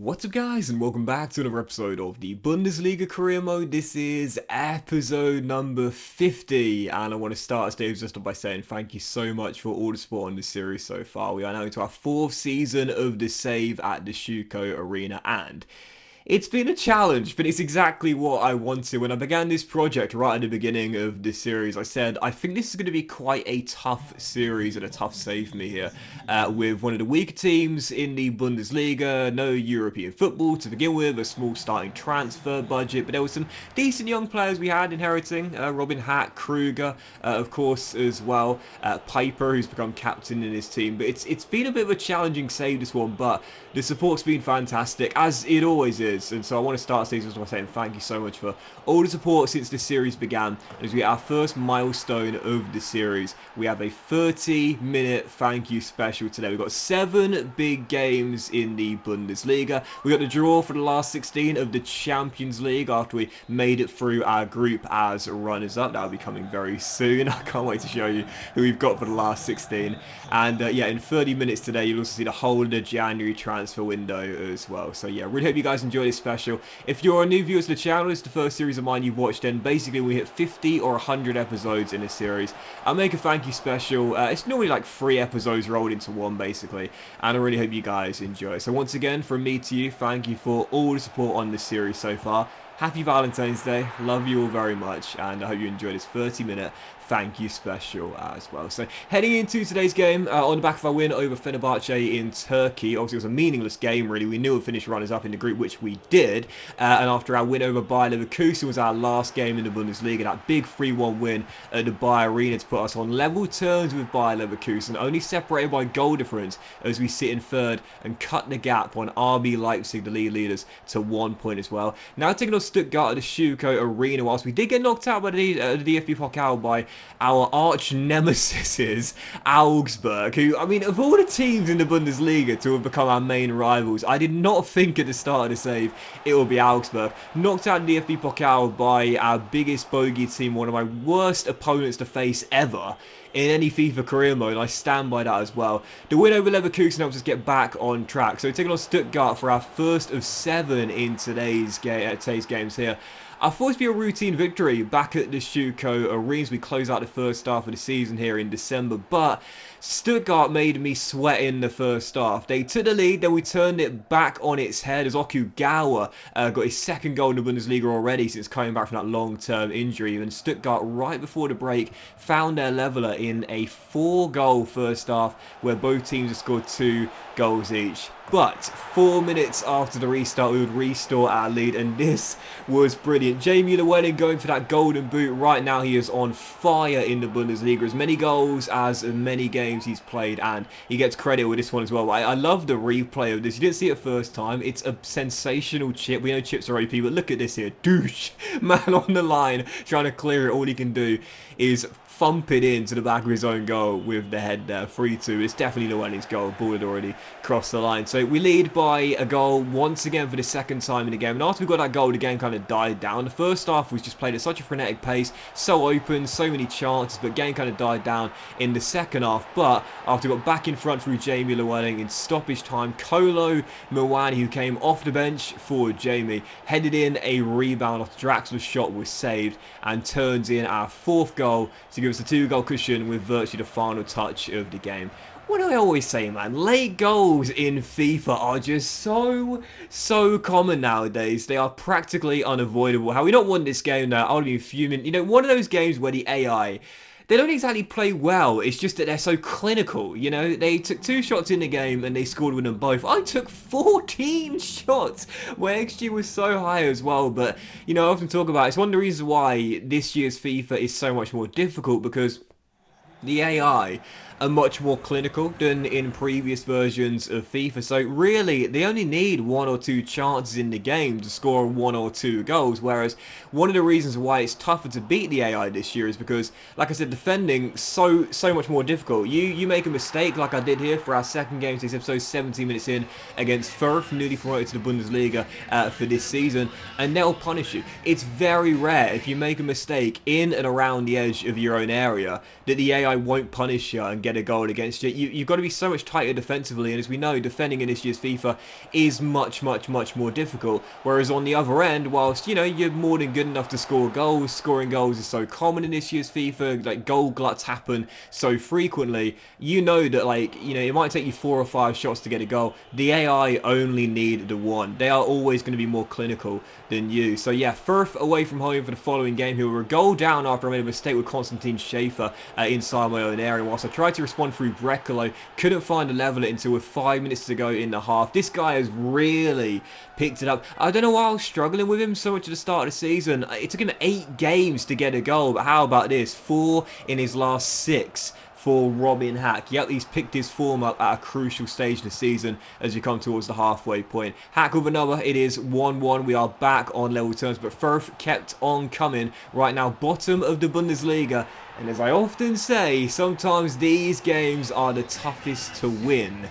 What's up guys, and welcome back to another episode of the Bundesliga career mode. This is episode number 50, and I want to start today's just by saying thank you so much for all the support on this series so far. We are now into our 4th season of the save at the Schuko Arena, and it's been a challenge, but it's exactly what I wanted. When I began this project right at the beginning of this series, I said, I think this is going to be quite a tough series and a tough save for me here. With one of the weaker teams in the Bundesliga, no European football to begin with, a small starting transfer budget, but there were some decent young players we had inheriting. Robin Hack, Kruger, of course, as well. Piper, who's become captain in his team. But it's been a bit of a challenging save, this one, but the support's been fantastic, as it always is. And so I want to start today's by saying thank you so much for all the support since this series began. As we get our first milestone of the series, we have a 30-minute thank you special today. We've got 7 big games in the Bundesliga. We got the draw for the last 16 of the Champions League after we made it through our group as runners-up. That'll be coming very soon. I can't wait to show you who we've got for the last 16. And yeah, in 30 minutes today, you'll also see the whole of the January transfer window as well. So yeah, really hope you guys enjoy this special. If you're a new viewer to the channel, it's the first series of mine you've watched, and basically we hit 50 or 100 episodes in this series, I'll make a thank you special. It's normally like 3 episodes rolled into one basically, and I really hope you guys enjoy it. So once again, from me to you, thank you for all the support on this series so far. Happy Valentine's Day, love you all very much, and I hope you enjoy this 30-minute thank you special as well. So heading into today's game, on the back of our win over Fenerbahce in Turkey, obviously it was a meaningless game really. We knew we'd finish runners-up in the group, which we did, and after our win over Bayer Leverkusen was our last game in the Bundesliga, that big 3-1 win at the Bayer Arena to put us on level terms with Bayer Leverkusen, only separated by goal difference as we sit in 3rd and cut the gap on RB Leipzig, the league leaders, to 1 point as well. Now taking on Stuttgart at the Schuko Arena, whilst we did get knocked out by the DFB Pokal by our arch nemesis Augsburg, who, I mean, of all the teams in the Bundesliga to have become our main rivals, I did not think at the start of the save it would be Augsburg. Knocked out in the DFB Pokal by our biggest bogey team, one of my worst opponents to face ever in any FIFA career mode. I stand by that as well. The win over Leverkusen helps us get back on track. So we're taking on Stuttgart for our first of 7 in today's games here. I thought it would be a routine victory back at the Schuko Arena as we close out the first half of the season here in December, but Stuttgart made me sweat in the first half. They took the lead, then we turned it back on its head as Okugawa got his 2nd goal in the Bundesliga already since coming back from that long-term injury. And Stuttgart, right before the break, found their leveller in a 4-goal first half where both teams have scored 2 goals each. But 4 minutes after the restart, we would restore our lead, and this was brilliant. Jamie Llewellyn going for that golden boot. Right now he is on fire in the Bundesliga. As many goals as many games he's played, and he gets credit with this one as well. I love the replay of this. You didn't see it first time. It's a sensational chip. We know chips are OP, but look at this here. Douche. Man on the line trying to clear it. All he can do is thump it into the back of his own goal with the head there. 3-2. It's definitely Llewellyn's goal. Ball had already crossed the line. So we lead by a goal once again for the 2nd time in the game. And after we got that goal, the game kind of died down. The first half was just played at such a frenetic pace, so open, so many chances, but game kind of died down in the second half. But after we got back in front through Jamie Llewellyn in stoppage time, Kolo Muani, who came off the bench for Jamie, headed in a rebound off Draxler's shot, was saved, and turns in our 4th goal to give us a 2-goal cushion with virtually the final touch of the game. What do I always say, man? Late goals in FIFA are just so common nowadays. They are practically unavoidable. How we not won this game now, I would be fuming. You know, one of those games where the AI, they don't exactly play well. It's just that they're so clinical, you know. They took 2 shots in the game and they scored with them both. I took 14 shots where XG was so high as well. But, you know, I often talk about it. It's one of the reasons why this year's FIFA is so much more difficult, because the AI are much more clinical than in previous versions of FIFA. So really, they only need 1 or 2 chances in the game to score 1 or 2 goals. Whereas one of the reasons why it's tougher to beat the AI this year is because, like I said, defending so much more difficult. You make a mistake like I did here for our 2nd game, this episode 17 minutes in against Fürth, newly promoted to the Bundesliga for this season, and they'll punish you. It's very rare if you make a mistake in and around the edge of your own area that the AI won't punish you and get a goal against you. You've got to be so much tighter defensively, and as we know, defending in this year's FIFA is much more difficult. Whereas on the other end, whilst, you know, you're more than good enough to score goals, scoring goals is so common in this year's FIFA, like goal gluts happen so frequently, you know that, like, you know, it might take you 4 or 5 shots to get a goal. The AI only need the one. They are always going to be more clinical than you. So yeah, Firth away from home for the following game. Who were a goal down after I made a mistake with Konstantin Schäfer inside my own area. Whilst I tried to respond through Brekalo, couldn't find a level it until with 5 minutes to go in the half. This guy has really picked it up. I don't know why I was struggling with him so much at the start of the season. It took him 8 games to get a goal, but how about this? 4 in his last 6 for Robin Hack. Yep, he's picked his form up at a crucial stage of the season as we come towards the halfway point. Hack with another. It is 1-1. We are back on level terms, but Firth kept on coming. Right now, bottom of the Bundesliga. And as I often say, sometimes these games are the toughest to win.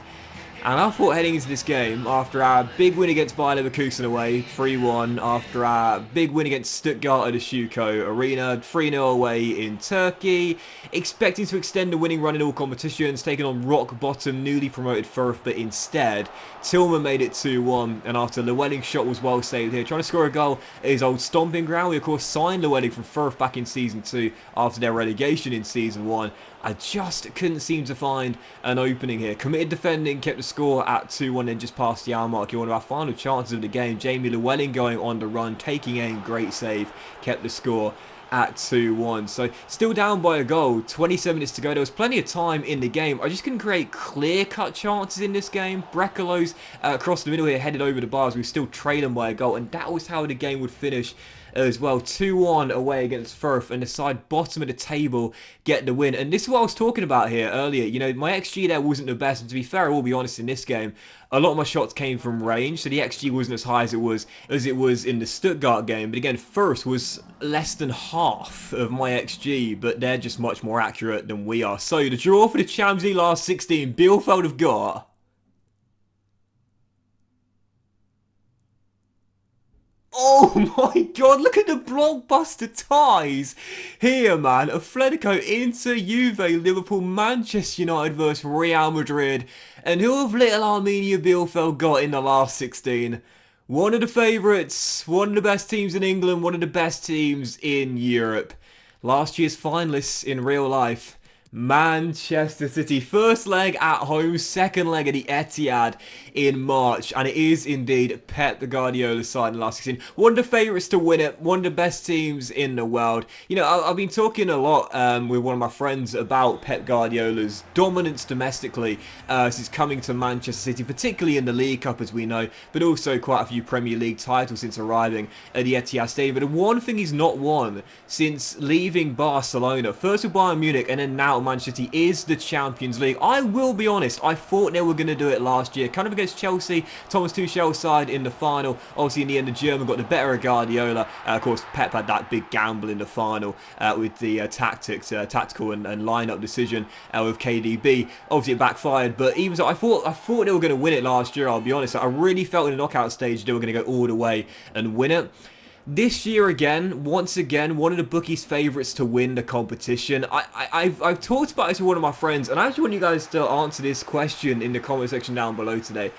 And I thought heading into this game, after our big win against Bayer Leverkusen away, 3-1, after our big win against Stuttgart at the Schuko Arena, 3-0 away in Turkey, expecting to extend the winning run in all competitions, taking on rock bottom, newly promoted Firth, but instead, Tillman made it 2-1, and after Llewellyn's shot was well saved here, trying to score a goal at his old stomping ground. We of course signed Llewellyn from Firth back in Season 2 after their relegation in Season 1. I just couldn't seem to find an opening here. Committed defending, kept the score at 2-1, then just past the hour mark. One of our final chances of the game. Jamie Llewellyn going on the run, taking aim, great save, kept the score at 2-1. So still down by a goal, 27 minutes to go. There was plenty of time in the game. I just couldn't create clear-cut chances in this game. Brekalo's across the middle here, headed over the bars. We still trailing by a goal, and that was how the game would finish as well. 2-1 away against Firth, and the side bottom of the table get the win. And this is what I was talking about here earlier. You know, my XG there wasn't the best, and to be fair, I will be honest, in this game, a lot of my shots came from range, so the XG wasn't as high as it was in the Stuttgart game. But again, Firth was less than half of my XG, but they're just much more accurate than we are. So the draw for the Champions League last 16, Bielefeld have got... Oh my god, look at the blockbuster ties here, man. Atletico, Inter, Juve, Liverpool, Manchester United versus Real Madrid. And who have little Arminia Bielefeld got in the last 16? One of the favourites, one of the best teams in England, one of the best teams in Europe. Last year's finalists in real life. Manchester City. First leg at home, second leg at the Etihad in March, and it is indeed Pep Guardiola's side in the last 16. One of the favourites to win it, one of the best teams in the world. You know, I've been talking a lot with one of my friends about Pep Guardiola's dominance domestically since coming to Manchester City, particularly in the League Cup, as we know, but also quite a few Premier League titles since arriving at the Etihad Stadium. But the one thing he's not won since leaving Barcelona, first with Bayern Munich and then now Manchester City, is the Champions League. I will be honest, I thought they were going to do it last year, kind of against Chelsea, Thomas Tuchel's side in the final. Obviously in the end the German got the better of Guardiola. Of course Pep had that big gamble in the final with the tactical and lineup decision with KDB. Obviously it backfired, but even so, I thought they were going to win it last year. I'll be honest, I really felt in the knockout stage they were going to go all the way and win it. This year again, once again, one of the bookies' favourites to win the competition. I've talked about this with one of my friends, and I actually want you guys to answer this question in the comment section down below today.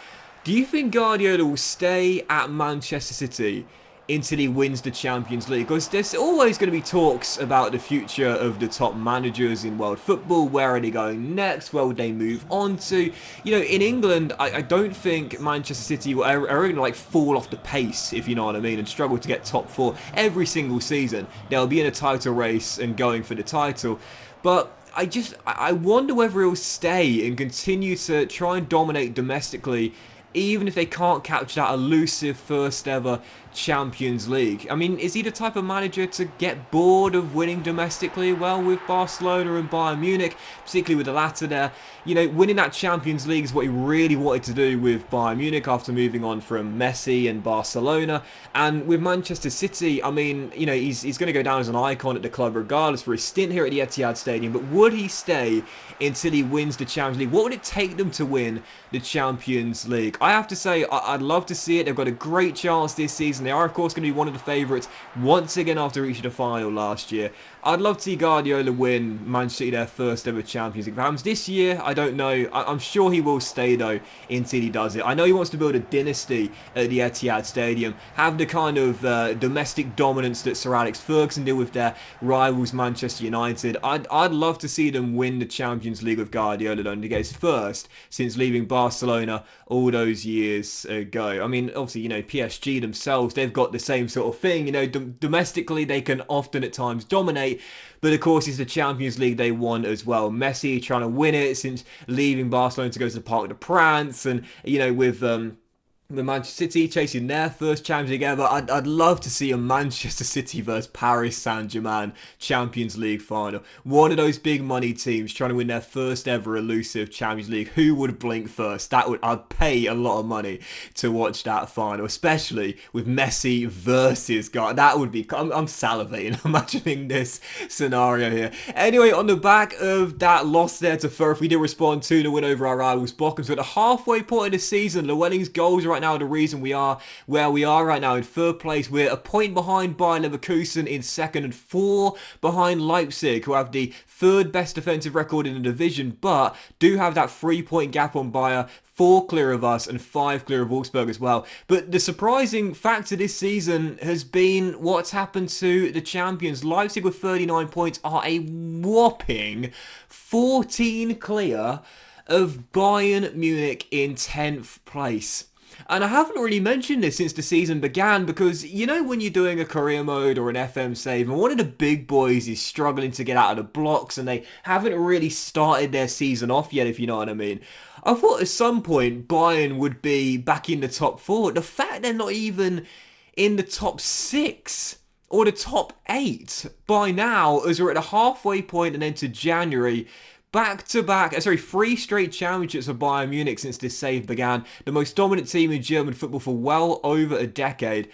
Do you think Guardiola will stay at Manchester City until he wins the Champions League? Because there's always going to be talks about the future of the top managers in world football. Where are they going next? Where would they move on to? You know, in England, I don't think Manchester City are going to like fall off the pace, if you know what I mean, and struggle to get top 4 every single season. They'll be in a title race and going for the title. But I wonder whether he'll stay and continue to try and dominate domestically, even if they can't capture that elusive first ever Champions League. I mean, is he the type of manager to get bored of winning domestically? Well, with Barcelona and Bayern Munich, particularly with the latter there, you know, winning that Champions League is what he really wanted to do with Bayern Munich after moving on from Messi and Barcelona. And with Manchester City, I mean, you know, he's going to go down as an icon at the club regardless for his stint here at the Etihad Stadium. But would he stay until he wins the Champions League? What would it take them to win the Champions League? look, I have to say, I'd love to see it. They've got a great chance this season. They are, of course, going to be one of the favourites once again after reaching the final last year. I'd love to see Guardiola win Manchester City their first ever Champions League. Perhaps this year, I don't know. I'm sure he will stay, though, until he does it. I know he wants to build a dynasty at the Etihad Stadium, have the kind of domestic dominance that Sir Alex Ferguson did with their rivals Manchester United. I'd love to see them win the Champions League with Guardiola, though, to get his first since leaving Barcelona all those years ago. I mean, obviously, you know, PSG themselves, they've got the same sort of thing. You know, domestically, they can often at times dominate. But of course, it's the Champions League they won as well. Messi trying to win it since leaving Barcelona to go to the Parc des Princes, and you know, with the Manchester City chasing their first Champions League ever. I'd love to see a Manchester City versus Paris Saint-Germain Champions League final. One of those big money teams trying to win their first ever elusive Champions League. Who would blink first? I'd pay a lot of money to watch that final, especially with Messi versus God. That would be. I'm salivating imagining this scenario here. Anyway, on the back of that loss there to Furth, we did respond to the win over our rivals Bochum. So at the halfway point of the season, Llewellyn's goals right now the reason we are where we are right now in third place. We're a point behind Bayer Leverkusen in second and 4 behind Leipzig, who have the third best defensive record in the division, but do have that 3-point gap on Bayer, 4 clear of us and 5 clear of Augsburg as well. But the surprising factor this season has been what's happened to the champions. Leipzig with 39 points are a whopping 14 clear of Bayern Munich in 10th place. And I haven't really mentioned this since the season began because, you know, when you're doing a career mode or an FM save and one of the big boys is struggling to get out of the blocks and they haven't really started their season off yet, if you know what I mean. I thought at some point Bayern would be back in the top 4. The fact they're not even in the top 6 or the top 8 by now, as we're at the halfway point and into January. Back-to-back, 3 straight championships of Bayern Munich since this save began. The most dominant team in German football for well over a decade.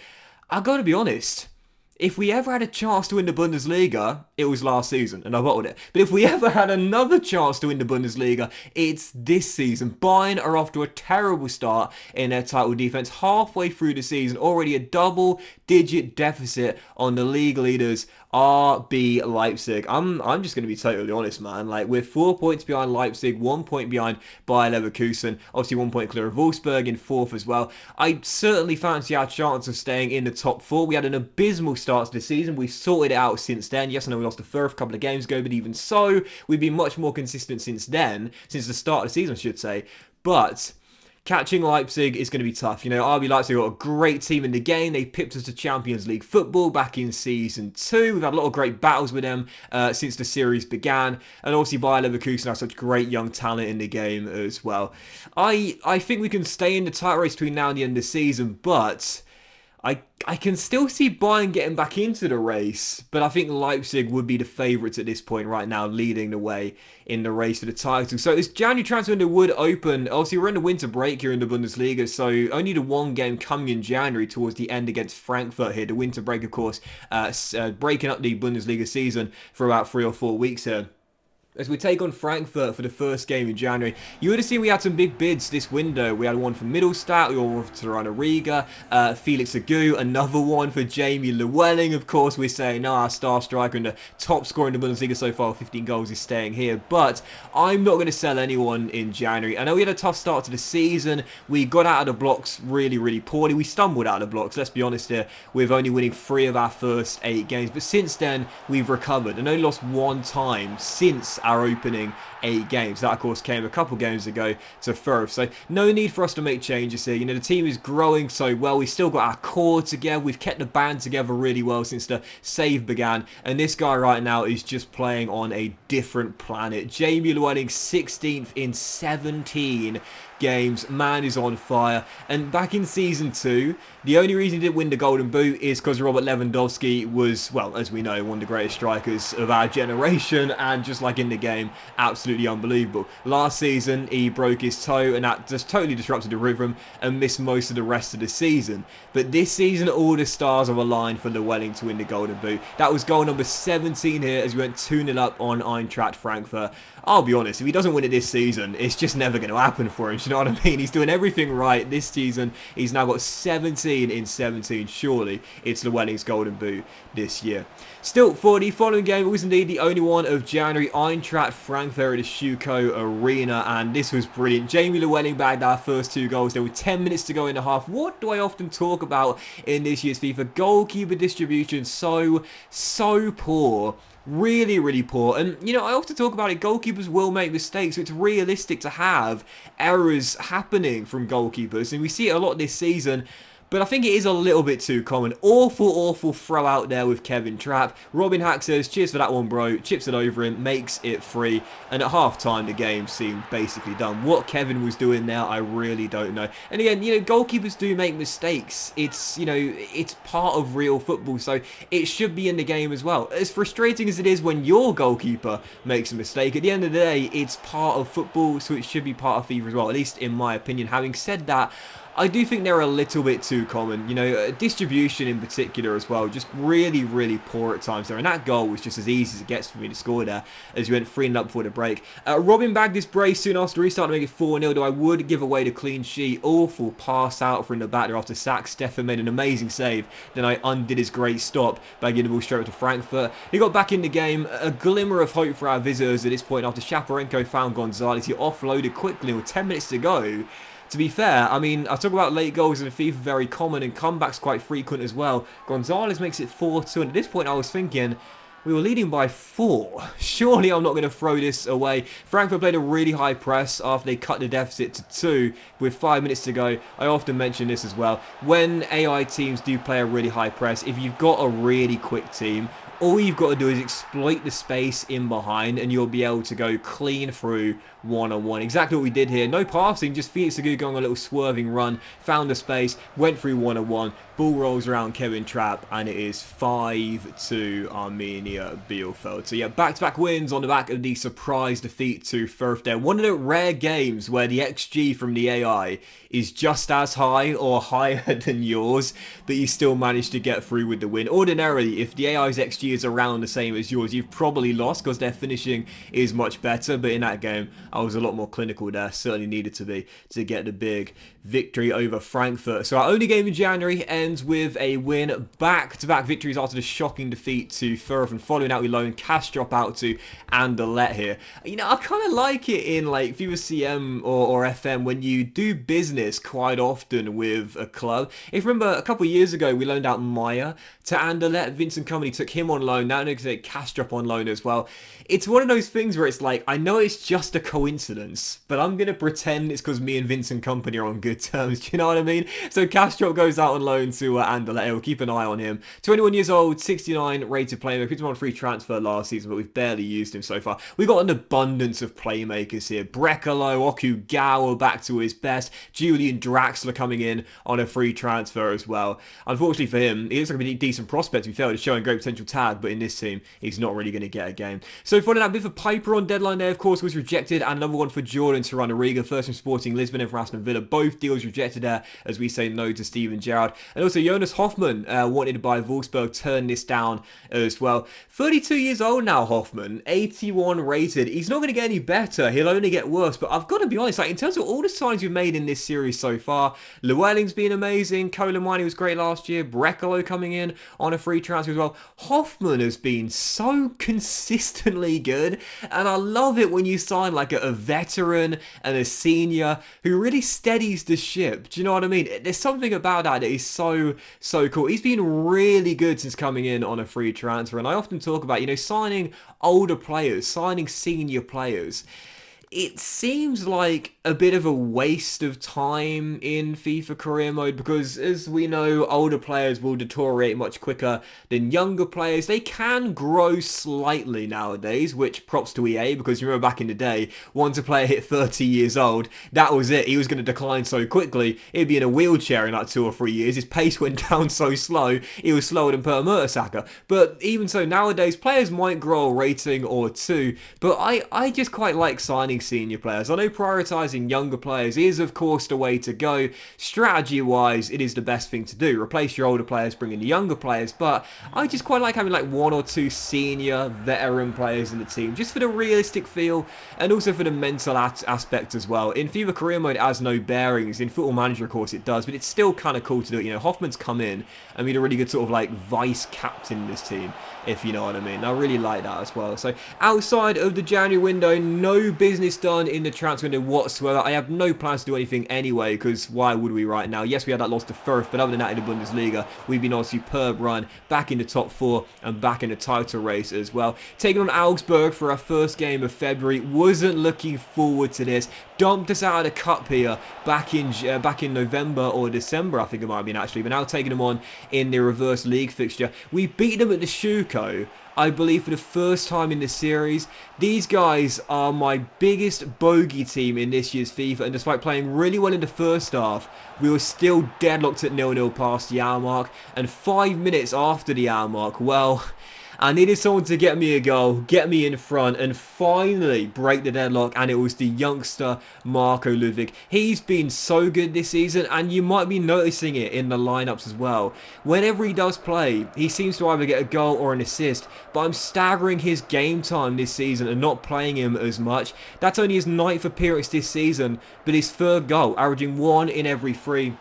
I've got to be honest, if we ever had a chance to win the Bundesliga, it was last season, and I bottled it. But if we ever had another chance to win the Bundesliga, it's this season. Bayern are off to a terrible start in their title defense. Halfway through the season, already a double-digit deficit on the league leaders, RB Leipzig. I'm just going to be totally honest, man. Like, we're 4 points behind Leipzig, 1 point behind Bayer Leverkusen, obviously 1 point clear of Wolfsburg in 4th as well. I certainly fancy our chance of staying in the top 4. We had an abysmal start to the season. We've sorted it out since then. Yes, I know we lost the first couple of games ago, but even so, we've been much more consistent since then, since the start of the season, I should say. But catching Leipzig is going to be tough. You know, RB Leipzig got a great team in the game. They pipped us to Champions League football back in Season 2. We've had a lot of great battles with them since the series began. And obviously Bayer Leverkusen have such great young talent in the game as well. I think we can stay in the title race between now and the end of the season, but I can still see Bayern getting back into the race, but I think Leipzig would be the favourites at this point right now, leading the way in the race for the title. So this January transfer window would open. Obviously, we're in the winter break here in the Bundesliga, so only the one game coming in January towards the end against Frankfurt here. The winter break, of course, breaking up the Bundesliga season for about 3 or 4 weeks here. As we take on Frankfurt for the first game in January, you would have seen we had some big bids this window. We had one from Mittelstadt, we had one for Tirana Riga, Felix Agu, another one for Jamie Llewellyn. Of course, we're saying, no, our star striker and the top scorer in the Bundesliga so far, 15 goals, is staying here. But I'm not going to sell anyone in January. I know we had a tough start to the season. We got out of the blocks really, really poorly. We stumbled out of the blocks, let's be honest here, with only winning 3 of our first 8 games. But since then, we've recovered and only lost 1 time since our opening 8 games. That, of course, came a couple games ago to Furth. So no need for us to make changes here. You know, the team is growing so well. We've still got our core together. We've kept the band together really well since the save began. And this guy right now is just playing on a different planet. Jamie Llewellyn, 16th in 17 games. Man is on fire. And back in Season 2, the only reason he didn't win the Golden Boot is because Robert Lewandowski was, well, as we know, one of the greatest strikers of our generation, and just like in the game, absolutely unbelievable. Last season, he broke his toe, and that just totally disrupted the rhythm and missed most of the rest of the season. But this season, all the stars are aligned for Llewellyn to win the Golden Boot. That was goal number 17 here as we went 2-0 up on Eintracht Frankfurt. I'll be honest, if he doesn't win it this season, it's just never going to happen for him. Do you know what I mean? He's doing everything right this season. He's now got 17 in 17. Surely it's Llewellyn's golden boot this year. Still, for the following game, it was indeed the only one of January. Eintracht Frankfurt at the Schuko Arena, and this was brilliant. Jamie Llewellyn bagged our first 2 goals. There were 10 minutes to go in the half. What do I often talk about in this year's FIFA? Goalkeeper distribution, so poor. Really poor. And, you know, I often talk about it, goalkeepers will make mistakes, so it's realistic to have errors happening from goalkeepers, and we see it a lot this season. But I think it is a little bit too common. Awful throw out there with Kevin Trapp. Robin Hack says, cheers for that one, bro. Chips it over him, makes it free. And at half-time, the game seemed basically done. What Kevin was doing there, I really don't know. And again, you know, goalkeepers do make mistakes. It's, you know, it's part of real football, so it should be in the game as well. As frustrating as it is when your goalkeeper makes a mistake, at the end of the day, it's part of football, so it should be part of FIFA as well, at least in my opinion. Having said that, I do think they're a little bit too common. You know, distribution in particular as well, just really poor at times there. And that goal was just as easy as it gets for me to score there as we went 3-0 up before the break. Robin bagged this brace soon after restart to make it 4-0, though I would give away the clean sheet. Awful pass out from the back there after sack. Stefan made an amazing save. Then I undid his great stop by getting the ball straight up to Frankfurt. He got back in the game. A glimmer of hope for our visitors at this point after Shaparenko found Gonzalez. He offloaded quickly with 10 minutes to go. To be fair, I mean, I talk about late goals in FIFA very common and comebacks quite frequent as well. Gonzalez makes it 4-2, and at this point I was thinking, we were leading by 4. Surely I'm not going to throw this away. Frankfurt played a really high press after they cut the deficit to 2 with 5 minutes to go. I often mention this as well. When AI teams do play a really high press, if you've got a really quick team, all you've got to do is exploit the space in behind and you'll be able to go clean through one-on-one. Exactly what we did here. No passing, just Phoenix Agu going on a little swerving run, found the space, went through one-on-one, ball rolls around Kevin Trapp, and it is 5-2 Arminia Bielefeld. So yeah, back-to-back wins on the back of the surprise defeat to Firth. One of the rare games where the XG from the AI is just as high or higher than yours, but you still managed to get through with the win. Ordinarily, if the AI's XG is around the same as yours, you've probably lost because their finishing is much better, but in that game, I was a lot more clinical there, certainly needed to be, to get the big victory over Frankfurt. So our only game in January ends with a win, back-to-back victories after the shocking defeat to Firth, and following out we loaned cash drop out to Anderlecht here. You know, I kind of like it in like FIFA CM or FM when you do business quite often with a club. If you remember, a couple of years ago we loaned out Maya to Anderlecht. Vincent Company took him on loan, now they take cash drop on loan as well. It's one of those things where it's like, I know it's just a coincidence, but I'm going to pretend it's because me and Vincent Company are on good terms, do you know what I mean? So Castro goes out on loan to Anderlecht. We'll keep an eye on him. 21 years old, 69 rated playmaker. We picked him on free transfer last season, but we've barely used him so far. We've got an abundance of playmakers here. Brekalo, Okugawa back to his best. Julian Draxler coming in on a free transfer as well. Unfortunately for him, he looks like a decent prospect. We failed to show a great potential tag, but in this team, he's not really going to get a game. So following that, bit for Piper on deadline there, of course, was rejected, and another one for Jordan Tirana-Riga, first from Sporting Lisbon and from Aston Villa. Both deals rejected there as we say no to Steven Gerrard. And also Jonas Hoffmann, wanted by Wolfsburg, turned this down as well. 32 years old now, Hoffmann, 81 rated. He's not going to get any better. He'll only get worse. But I've got to be honest, like in terms of all the signs we've made in this series so far, Llewellyn's been amazing. Colomani was great last year. Brekalo coming in on a free transfer as well. Hoffmann has been so consistently good, and I love it when you sign like a veteran and a senior who really steadies the ship. Do you know what I mean? There's something about that is so cool. He's been really good since coming in on a free transfer, and I often talk about, you know, signing older players, signing senior players. It seems like a bit of a waste of time in FIFA career mode because, as we know, older players will deteriorate much quicker than younger players. They can grow slightly nowadays, which props to EA, because you remember back in the day, once a player hit 30 years old, that was it. He was going to decline so quickly, he'd be in a wheelchair in like 2 or 3 years. His pace went down so slow, he was slower than Per Mertesacker. But even so, nowadays, players might grow a rating or two, but I just quite like signing signing senior players. I know prioritising younger players is, of course, the way to go. Strategy-wise, it is the best thing to do. Replace your older players, bring in the younger players, but I just quite like having like 1 or 2 senior veteran players in the team, just for the realistic feel and also for the mental aspect as well. In FIFA Career Mode, it has no bearings. In Football Manager, of course, it does, but it's still kind of cool to do it. You know, Hoffman's come in and been a really good sort of like vice captain in this team, if you know what I mean. I really like that as well. So outside of the January window, no business done in the transfer window whatsoever. I have no plans to do anything anyway, because why would we right now? Yes, we had that loss to Fürth, but other than that, in the Bundesliga, we've been on a superb run, back in the top 4 and back in the title race as well. Taking on Augsburg for our first game of February. Wasn't looking forward to this. Dumped us out of the cup here back in November or December, I think it might have been actually, but now taking them on in the reverse league fixture. We beat them at the Schuko, I believe, for the first time in the series. These guys are my biggest bogey team in this year's FIFA, and despite playing really well in the first half, we were still deadlocked at 0-0 past the hour mark, and 5 minutes after the hour mark, well, I needed someone to get me a goal, get me in front, and finally break the deadlock, and it was the youngster Marco Ludwig. He's been so good this season, and you might be noticing it in the lineups as well. Whenever he does play, he seems to either get a goal or an assist, but I'm staggering his game time this season and not playing him as much. That's only his 9th appearance this season, but his 3rd goal, averaging 1 in every 3.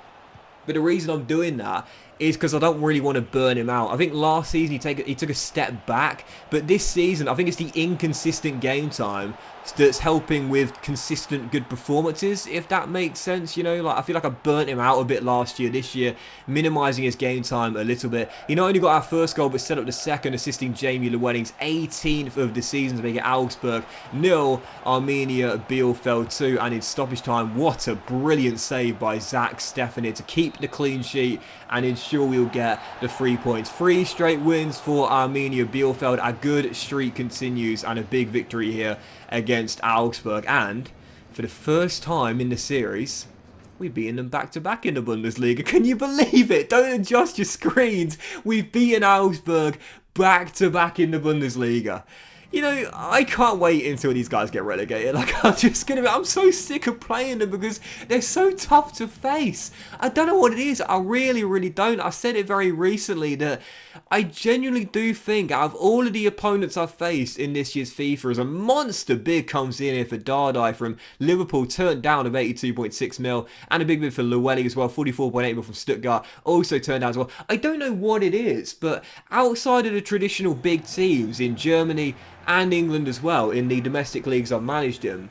But the reason I'm doing that is because I don't really want to burn him out. I think last season he took a step back, but this season I think it's the inconsistent game time that's helping with consistent good performances, if that makes sense. You know, like I feel like I burnt him out a bit last year. This year, minimising his game time a little bit. He not only got our first goal, but set up the second, assisting Jamie Llewellyn's 18th of the season to make it Augsburg 0, Arminia Bielefeld 2, and in stoppage time, what a brilliant save by Zach Stephanie to keep the clean sheet and ensure we'll get the 3 points. 3 straight wins for Arminia Bielefeld. Our good streak continues, and a big victory here against Augsburg, and for the first time in the series, we've beaten them back-to-back in the Bundesliga. Can you believe it? Don't adjust your screens. We've beaten Augsburg back-to-back in the Bundesliga. You know, I can't wait until these guys get relegated. Like, I'm so sick of playing them because they're so tough to face. I don't know what it is. I really, really don't. I said it very recently that I genuinely do think out of all of the opponents I've faced in this year's FIFA, as a monster bid comes in here for Dardai from Liverpool, turned down of 82.6 mil, and a big bid for Llewellyn as well, 44.8 mil from Stuttgart, also turned down as well. I don't know what it is, but outside of the traditional big teams in Germany and England as well, in the domestic leagues I've managed in,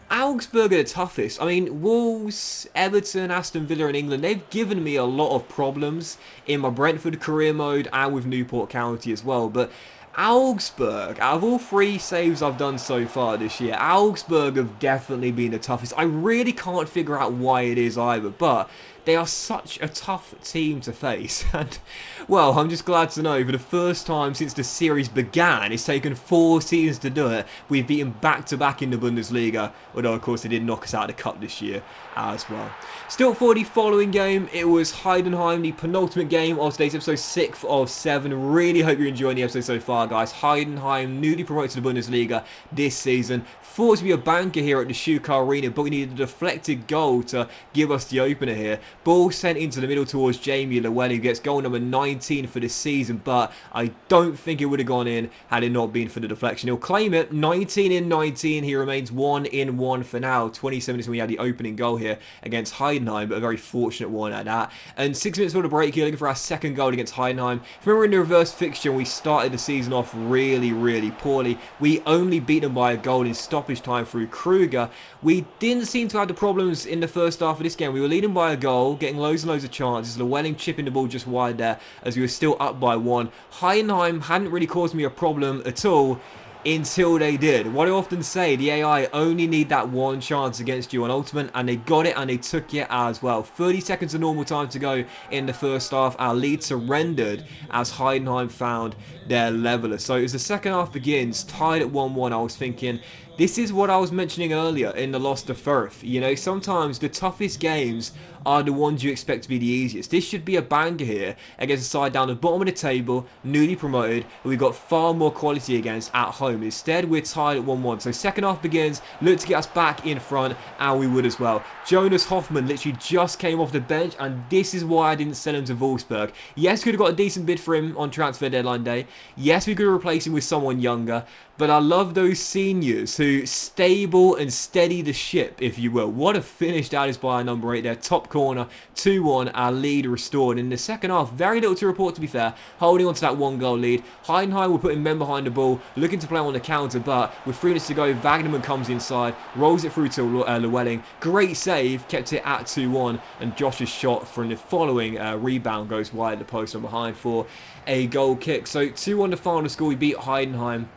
Augsburg are the toughest. I mean, Wolves, Everton, Aston Villa and England, they've given me a lot of problems in my Brentford career mode and with Newport County as well. But Augsburg, out of all 3 saves I've done so far this year, Augsburg have definitely been the toughest. I really can't figure out why it is either, but they are such a tough team to face. And, well, I'm just glad to know for the first time since the series began, it's taken 4 seasons to do it, we've beaten back-to-back in the Bundesliga, although, of course, they did knock us out of the cup this year as well. Still for the following game, it was Heidenheim, the penultimate game of today's episode 6 of 7. Really hope you're enjoying the episode so far, guys. Heidenheim, newly promoted to the Bundesliga this season. Thought to be a banker here at the Schuka Arena, but we needed a deflected goal to give us the opener here. Ball sent into the middle towards Jamie Llewellyn, who gets goal number 19 for the season, but I don't think it would have gone in had it not been for the deflection. He'll claim it, 19 in 19. He remains 1 in 1 for now. 27 minutes when we had the opening goal here against Heidenheim, but a very fortunate one at that. And 6 minutes for the break here, looking for our second goal against Heidenheim. Remember in the reverse fixture, we started the season off really, really poorly. We only beat them by a goal in stoppage time through Kruger. We didn't seem to have the problems in the first half of this game. We were leading by a goal, getting loads and loads of chances. Llewellyn chipping the ball just wide there as we were still up by 1. Heidenheim hadn't really caused me a problem at all until they did. What I often say, the AI only need that one chance against you on Ultimate, and they got it and they took it as well. 30 seconds of normal time to go in the first half. Our lead surrendered as Heidenheim found their leveller. So as the second half begins, tied at 1-1, I was thinking, This is what I was mentioning earlier in the loss to Firth. You know, sometimes the toughest games are the ones you expect to be the easiest. This should be a banger here against a side down the bottom of the table, newly promoted, who we've got far more quality against at home. Instead, we're tied at 1-1. So second half begins, look to get us back in front, and we would as well. Jonas Hoffman literally just came off the bench, and this is why I didn't sell him to Wolfsburg. Yes, we could have got a decent bid for him on transfer deadline day. Yes, we could have replaced him with someone younger. But I love those seniors who stable and steady the ship, if you will. What a finish that is by our number 8 there. Top corner, 2-1, our lead restored. In the second half, very little to report to be fair. Holding on to that 1-goal lead. Heidenheim will put in men behind the ball, looking to play on the counter. But with 3 minutes to go, Wagnerman comes inside, rolls it through to Llewellyn. Great save, kept it at 2-1. And Josh's shot from the following rebound goes wide at the post from behind for a goal kick. So 2-1 the final score. We beat Heidenheim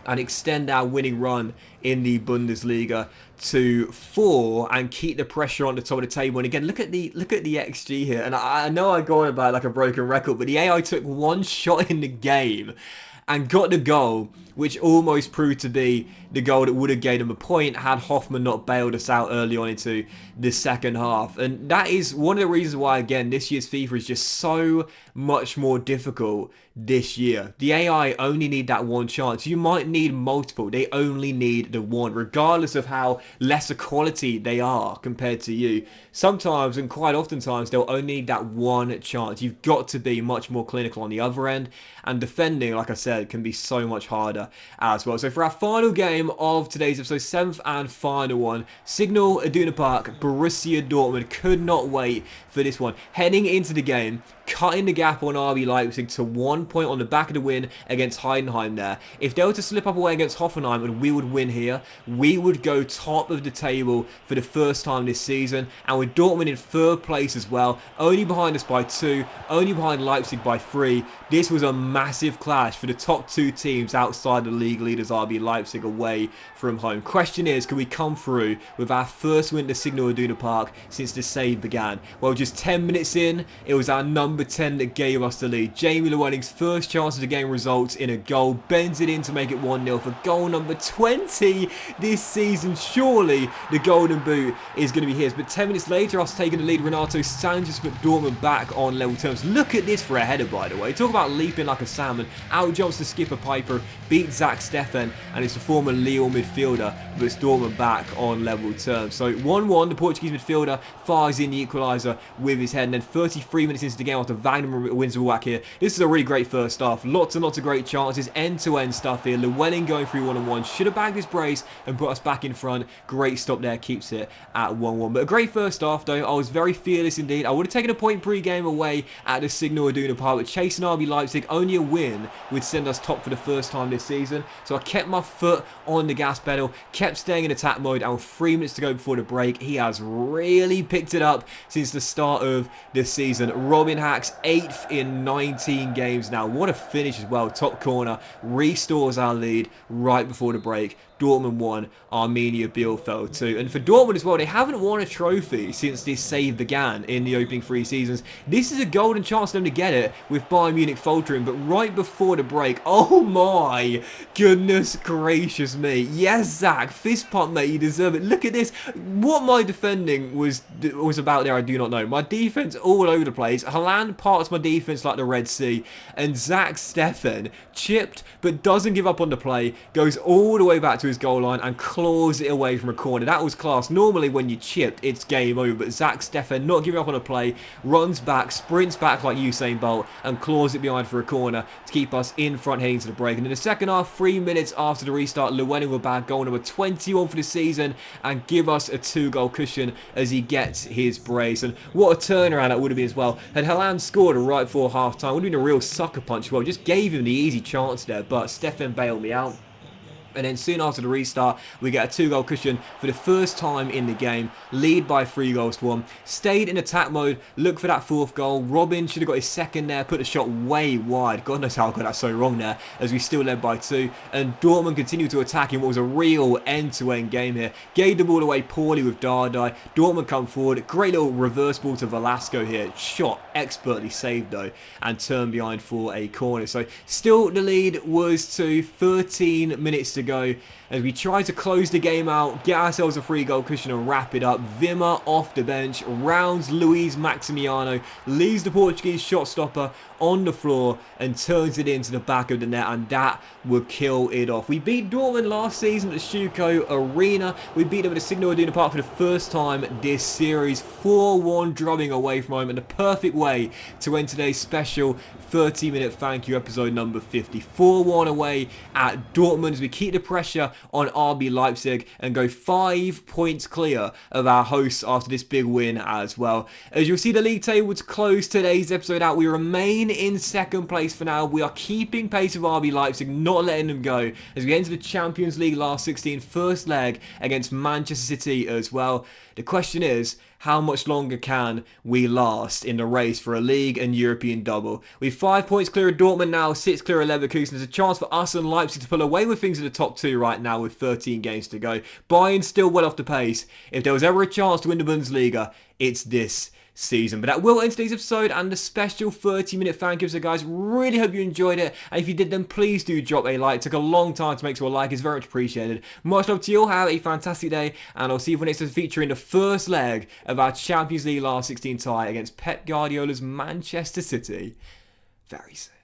and extend our winning run in the Bundesliga to 4 and keep the pressure on the top of the table. And again, look at the XG here. And I know I go on about like a broken record, but the AI took 1 shot in the game and got the goal, which almost proved to be the goal that would have gained him a point had Hoffman not bailed us out early on into the second half. And that is one of the reasons why, again, this year's FIFA is just so much more difficult this year. The AI only need that 1 chance. You might need multiple. They only need the 1, regardless of how lesser quality they are compared to you. Sometimes, and quite oftentimes, they'll only need that 1 chance. You've got to be much more clinical on the other end. And defending, like I said, can be so much harder as well. So for our final game of today's episode, 7th and final one, Signal Iduna Park, Borussia Dortmund. Could not wait for this one. Heading into the game, cutting the gap on RB Leipzig to 1 point on the back of the win against Heidenheim there. If they were to slip up away against Hoffenheim and we would win here, we would go top of the table for the first time this season. And with Dortmund in 3rd place as well, only behind us by 2, only behind Leipzig by 3. This was a massive clash for the top 2 teams outside the league leaders RB Leipzig away from home. Question is, can we come through with our first win to Signal Iduna Park since the save began? Well, just 10 minutes in, it was our number 10 that gave us the lead. Jamie Llewellyn's first chance of the game results in a goal, bends it in to make it 1-0 for goal number 20 this season. Surely the golden boot is going to be his. But 10 minutes later, us taking the lead, Renato Sanchez put Dortmund back on level terms. Look at this for a header, by the way. Talk about leaping like a salmon. Out jumps the skipper Piper, beats Zach Steffen, and it's the former Lille midfielder, but it's Dortmund back on level terms. So 1-1, the Portuguese midfielder fires in the equaliser with his head, and then 33 minutes into the game after Wagner wins the whack here. This is a really great first half. Lots and lots of great chances, end-to-end stuff here. Llewellyn going through 1-on-1. Should have bagged his brace and put us back in front. Great stop there, keeps it at 1-1. But a great first half though. I was very fearless indeed. I would have taken a point pre-game away at the Signal Iduna Park, but chasing RB Leipzig, only a win would send us top for the first time this season. So I kept my foot on the gas pedal, kept staying in attack mode, and with 3 minutes to go before the break, he has really picked it up since the start of this season. Robin Hacks, 8th in 19 games now. What a finish as well. Top corner, restores our lead right before the break. Dortmund 1, Arminia Bielefeld 2. And for Dortmund as well, they haven't won a trophy since this save began in the opening 3 seasons. This is a golden chance for them to get it with Bayern Munich faltering, but right before the break, oh my goodness gracious me. Yes, Zach, fist pump, mate, you deserve it. Look at this. What my defending was about there, I do not know. My defense all over the place. Haaland parts my defense like the Red Sea, and Zach Steffen chipped but doesn't give up on the play, goes all the way back to his goal line and claws it away from a corner. That was class. Normally when you chipped, it's game over, but Zach Steffen not giving up on a play, runs back, sprints back like Usain Bolt and claws it behind for a corner to keep us in front heading to the break. And in the second half, 3 minutes after the restart, Llewellyn will bag goal number 21 for the season and give us a 2-goal cushion as he gets his brace. And what a turnaround that would have been as well. Had Haaland scored right before half time, would have been a real sucker punch as well. Just gave him the easy chance there, but Steffen bailed me out. And then soon after the restart, we get a 2-goal cushion for the first time in the game. Lead by 3-1. Stayed in attack mode. Look for that 4th goal. Robin should have got his 2nd there. Put the shot way wide. God knows how I got that so wrong there, as we still led by 2. And Dortmund continued to attack in what was a real end-to-end game here. Gave the ball away poorly with Dardai. Dortmund come forward. Great little reverse ball to Velasco here. Shot expertly saved though, and turned behind for a corner. So still the lead was to 13 minutes to go as we try to close the game out, get ourselves a 3-goal cushion and wrap it up. Wimmer off the bench, rounds Luis Maximiano, leaves the Portuguese shot stopper on the floor and turns it into the back of the net, and that would kill it off. We beat Dortmund last season at the Schuko Arena. We beat them at the Signal Iduna Park for the first time this series, 4-1 drubbing away from home, and the perfect way to end today's special 30-minute thank you episode number 50. 4-1 away at Dortmund as we keep the pressure on RB Leipzig and go 5 points clear of our hosts after this big win as well. As you'll see, the league table to close today's episode out, we remain in second place for now. We are keeping pace with RB Leipzig, not letting them go as we enter the Champions League last 16, first leg against Manchester City as well. The question is, how much longer can we last in the race for a league and European double? We're 5 points clear of Dortmund now, 6 clear of Leverkusen. There's a chance for us and Leipzig to pull away with things in the top 2 right now with 13 games to go. Bayern's still well off the pace. If there was ever a chance to win the Bundesliga, it's this season. But that will end today's episode and the special 30-minute thank you. So guys, really hope you enjoyed it, and if you did, then please do drop a like. It took a long time to make, so a like is very much appreciated. Much love to you all, have a fantastic day, and I'll see you for next featuring the first leg of our Champions League last 16 tie against Pep Guardiola's Manchester City very soon.